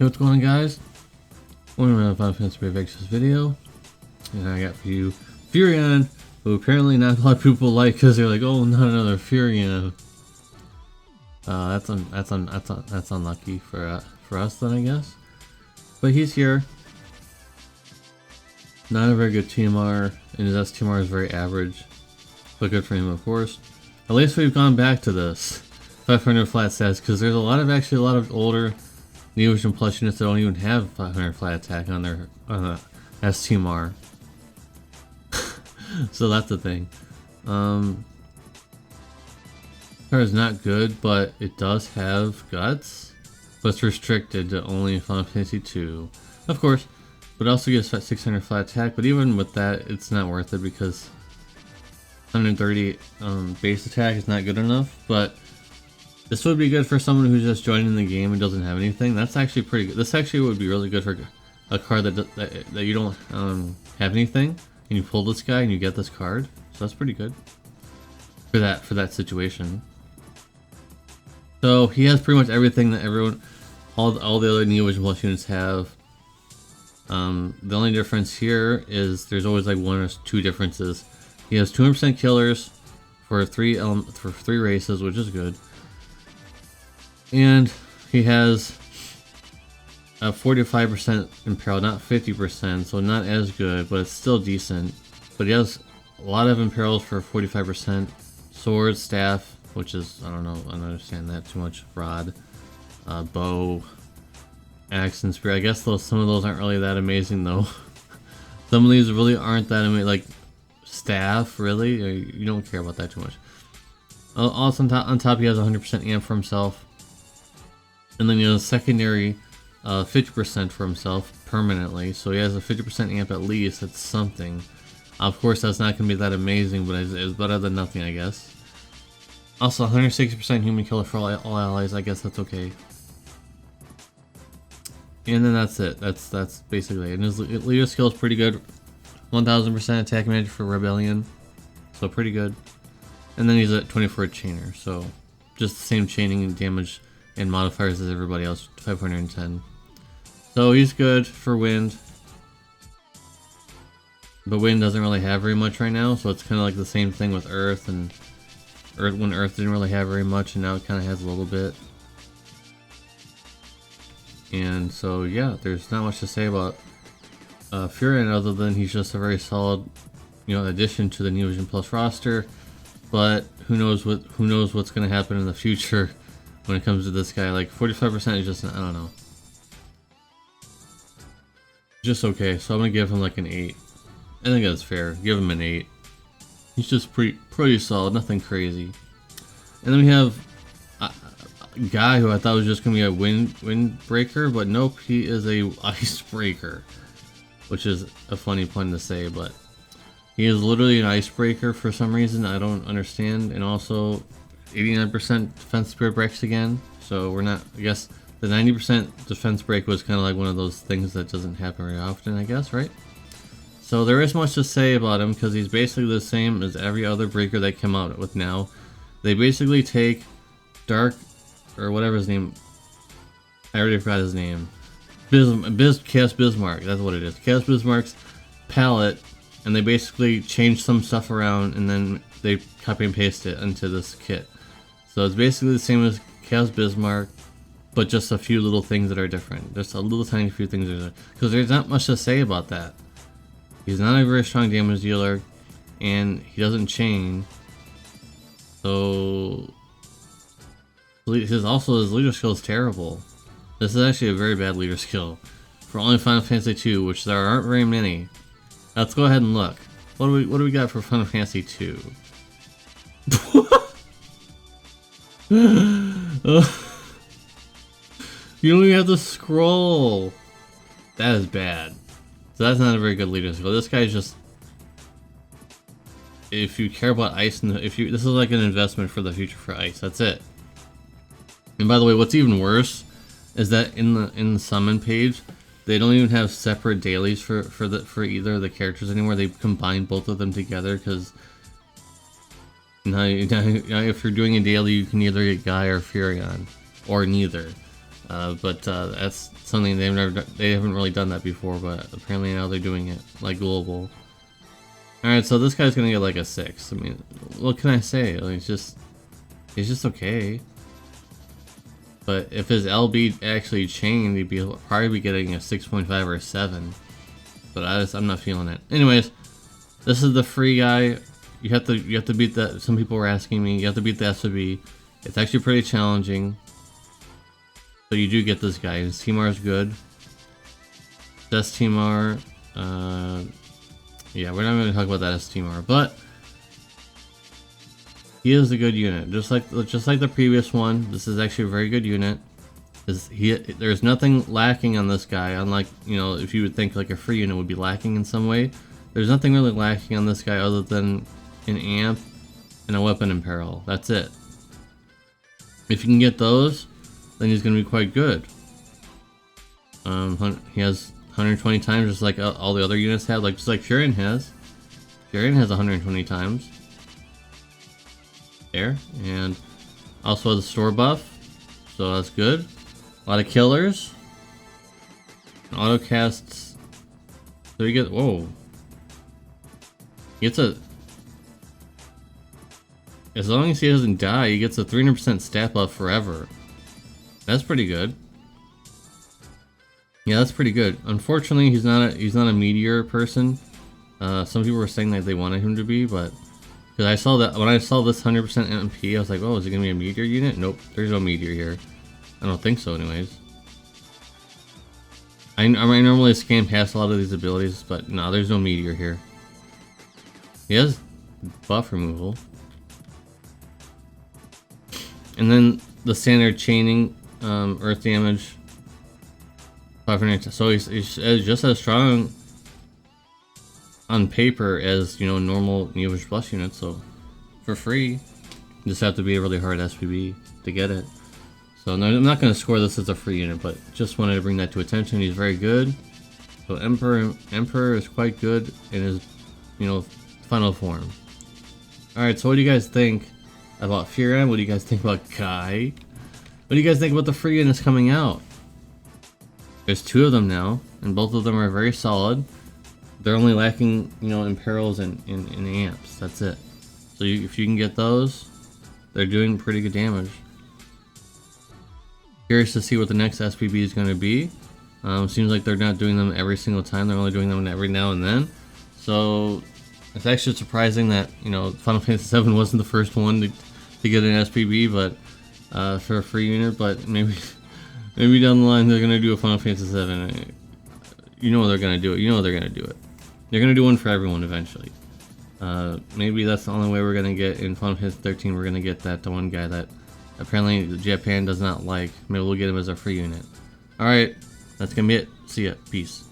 Hey, what's going on, guys? Welcome to Final Fantasy Vexus video, and I got for you Firion, who apparently not a lot of people like because they're like, "Oh, not another Firion." That's unlucky for us then, I guess. But he's here. Not a very good TMR, and his STMR is very average, but good for him, of course. At least we've gone back to this 500 flat stats because there's a lot of older Neo Vision Plus units that don't even have 500 flat attack on their STMR. So that's the thing. Card is not good, but it does have guts, but it's restricted to only Final Fantasy 2, of course. But it also gives 600 flat attack. But even with that, it's not worth it because 130 base attack is not good enough. But this would be good for someone who's just joining the game and doesn't have anything. That's actually pretty good. This actually would be really good for a card that you don't have anything, and you pull this guy and you get this card. So that's pretty good for that situation. So he has pretty much everything that all the other Neo Vision Plus units have. The only difference here is there's always like one or two differences. He has 200% killers for three races, which is good. And he has a 45% Imperial, not 50%, so not as good, but it's still decent. But he has a lot of Imperials for 45%. Sword, staff, which is, I don't know, I don't understand that too much. Rod, bow, axe, and spear. I guess some of those aren't really that amazing though. Some of these really aren't that amazing, like staff, really? You don't care about that too much. Also on top he has 100% amp for himself. And then he has a secondary 50% for himself permanently, so he has a 50% amp at least. That's something. Of course, that's not going to be that amazing, but it's better than nothing, I guess. Also, 160% human killer for all allies. I guess that's okay. And then that's it. That's basically it. And his leader skill is pretty good. 1000% attack magic for Rebellion, so pretty good. And then he's at 24 chainer, so just the same chaining and damage and modifiers as everybody else, 510. So he's good for wind, but wind doesn't really have very much right now, so it's kind of like the same thing with earth, and when earth didn't really have very much, and now it kind of has a little bit. And so yeah, there's not much to say about Firion other than he's just a very solid, addition to the Neo Vision Plus roster. But who knows what's going to happen in the future when it comes to this guy. Like 45% is just, I don't know, just okay. So I'm gonna give him like an 8. I think that's fair. Give him an 8. He's just pretty solid, nothing crazy. And then we have a guy who I thought was just gonna be a windbreaker, but nope, he is a icebreaker, which is a funny pun to say, but he is literally an icebreaker for some reason I don't understand. And also 89% defense spirit breaks again, so we're not, I guess the 90% defense break was kind of like one of those things that doesn't happen very often, I guess, right? So there is much to say about him because he's basically the same as every other breaker they come out with now. They basically take Dark, or whatever his name, I already forgot his name, Chaos Bismarck, that's what it is, Chaos Bismarck's palette, and they basically change some stuff around and then they copy and paste it into this kit. So it's basically the same as Chaos Bismarck, but just a few little things that are different. Just a little tiny few things that are different. Because there's not much to say about that. He's not a very strong damage dealer, and he doesn't chain. So his leader skill is terrible. This is actually a very bad leader skill for only Final Fantasy 2, which there aren't very many. Let's go ahead and look. What do we got for Final Fantasy 2? You don't even have to scroll. That is bad. So that's not a very good leader skill. This guy's just, if you care about ice, and this is like an investment for the future for ice. That's it. And by the way, what's even worse is that in the summon page, they don't even have separate dailies for either of the characters anymore. They combine both of them together because now if you're doing a daily, you can either get Guy or Firion, or neither. But that's something they haven't really done that before, but apparently now they're doing it, like global. Alright, so this guy's gonna get like a 6. I mean, what can I say? Like, he's just okay. But if his LB actually chained, he'd probably be getting a 6.5 or a 7. But I'm not feeling it. Anyways, this is the free guy. You have to beat that. Some people were asking me. You have to beat the FFBE. It's actually pretty challenging. So you do get this guy. His TMR is good. This TMR, yeah, we're not going to talk about that as TMR, but he is a good unit, just like the previous one. This is actually a very good unit. There's nothing lacking on this guy, unlike, you know, if you would think like a free unit would be lacking in some way. There's nothing really lacking on this guy other than an amp and a weapon in peril. That's it. If you can get those, then he's going to be quite good. He has 120 times, just like all the other units have, just like Firion has. Firion has 120 times. There, and also the store buff, so that's good. A lot of killers. Auto casts. So you get, whoa. He gets a, as long as he doesn't die, he gets a 300% stat buff forever. That's pretty good. Yeah, that's pretty good. Unfortunately, he's not a meteor person. Some people were saying that they wanted him to be, but because I saw that when I saw this 100% MP, I was like, oh, is it gonna be a meteor unit? Nope, there's no meteor here. I don't think so, anyways. I normally scan past a lot of these abilities, but no, there's no meteor here. He has buff removal, and then the standard chaining, earth damage. 500. So he's just as strong on paper as, you know, normal Neovish Plus units. So for free, you just have to be a really hard SPB to get it. So no, I'm not going to score this as a free unit, but just wanted to bring that to attention. He's very good. So Emperor is quite good in his, you know, final form. All right. So what do you guys think about Firion? What do you guys think about Guy? What do you guys think about the free units coming out? There's 2 of them now, and both of them are very solid. They're only lacking, you know, in perils and in amps. That's it. So if you can get those, they're doing pretty good damage. Curious to see what the next SPB is going to be. Seems like they're not doing them every single time. They're only doing them every now and then. So it's actually surprising that, you know, Final Fantasy VII wasn't the first one to get an SPB, but for a free unit. But maybe down the line they're gonna do a Final Fantasy VII. You know they're gonna do it. You know they're gonna do it. They're gonna do one for everyone eventually. Maybe that's the only way we're gonna get in Final Fantasy 13. We're gonna get that one guy that apparently Japan does not like. Maybe we'll get him as a free unit. All right, that's gonna be it. See ya. Peace.